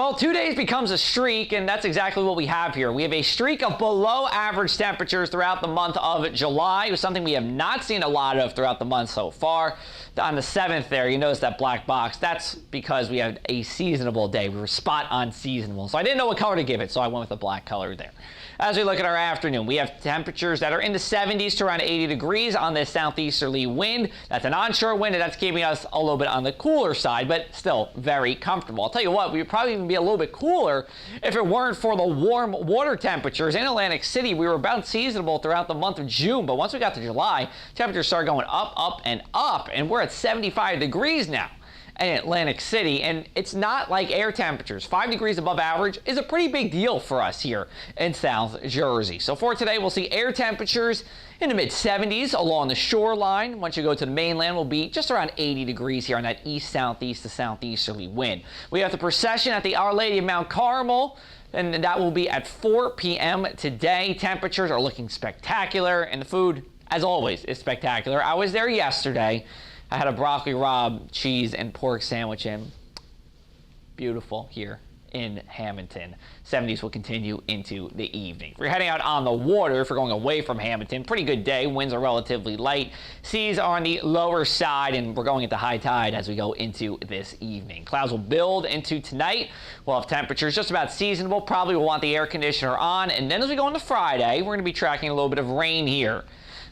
Well, 2 days becomes a streak, and that's exactly what we have here. We have a streak of below average temperatures throughout the month of July. It was something we have not seen a lot of throughout the month so far. On the 7th there, you notice that black box. That's because we had a seasonable day. We were spot on seasonable. So I didn't know what color to give it, so I went with the black color there. As we look at our afternoon, we have temperatures that are in the 70s to around 80 degrees on this southeasterly wind. That's an onshore wind, and that's keeping us a little bit on the cooler side, but still very comfortable. I'll tell you what, we would probably even be a little bit cooler if it weren't for the warm water temperatures. In Atlantic City, we were about seasonable throughout the month of June, but once we got to July, temperatures started going up, and we're at 75 degrees now in Atlantic City, and it's not like air temperatures. 5 degrees above average is a pretty big deal for us here in South Jersey. So for today, we'll see air temperatures in the mid-70s along the shoreline. Once you go to the mainland, we'll be just around 80 degrees here on that east-southeast to southeasterly wind. We have the procession at the Our Lady of Mount Carmel, and that will be at 4 p.m. today. Temperatures are looking spectacular, and the food, as always, is spectacular. I was there yesterday. I had a broccoli rabe, cheese, and pork sandwich in. Beautiful here in Hamilton. 70s will continue into the evening. If we're heading out on the water, if we're going away from Hamilton, pretty good day. Winds are relatively light. Seas are on the lower side, and we're going into high tide as we go into this evening. Clouds will build into tonight. We'll have temperatures just about seasonable. Probably will want the air conditioner on. And then as we go into Friday, we're going to be tracking a little bit of rain here.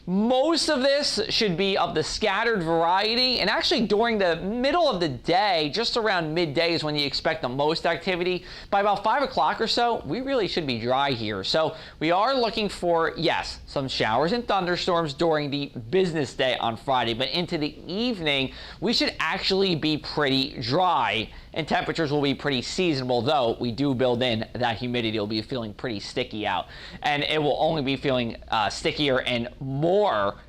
Most of this should be of the scattered variety, and actually during the middle of the day, just around midday is when you expect the most activity. By about 5 o'clock or so, we really should be dry here. So we are looking for, yes, some showers and thunderstorms during the business day on Friday, but into the evening, we should actually be pretty dry, and temperatures will be pretty seasonable, though we do build in that humidity. It'll be feeling pretty sticky out, and it will only be feeling stickier and more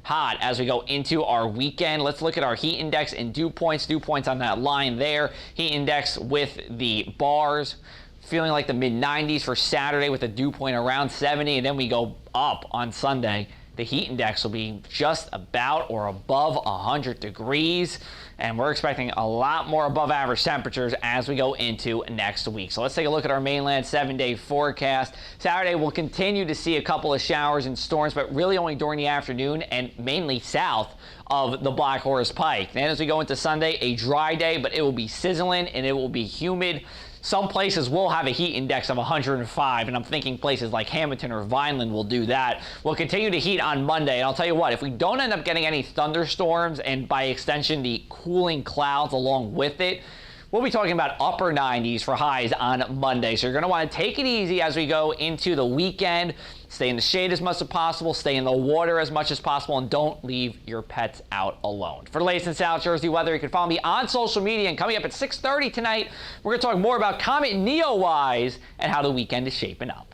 hot as we go into our weekend. Let's look at our heat index and dew points. Dew points on that line there. Heat index with the bars. Feeling like the mid-90s for Saturday with a dew point around 70, and then we go up on Sunday. The heat index will be just about or above 100 degrees, and we're expecting a lot more above average temperatures as we go into next week. So let's take a look at our mainland 7-day forecast. Saturday, we'll continue to see a couple of showers and storms, but really only during the afternoon and mainly south of the Black Horse Pike. Then as we go into Sunday, a dry day, but it will be sizzling and it will be humid. Some places will have a heat index of 105, and I'm thinking places like Hamilton or Vineland will do that. We'll continue to heat on Monday, and I'll tell you what, if we don't end up getting any thunderstorms and by extension the cooling clouds along with it, we'll be talking about upper 90s for highs on Monday. So you're going to want to take it easy as we go into the weekend. Stay in the shade as much as possible, stay in the water as much as possible, and don't leave your pets out alone. For the latest in South Jersey weather, you can follow me on social media, and coming up at 6:30 tonight, we're going to talk more about Comet Neowise and how the weekend is shaping up.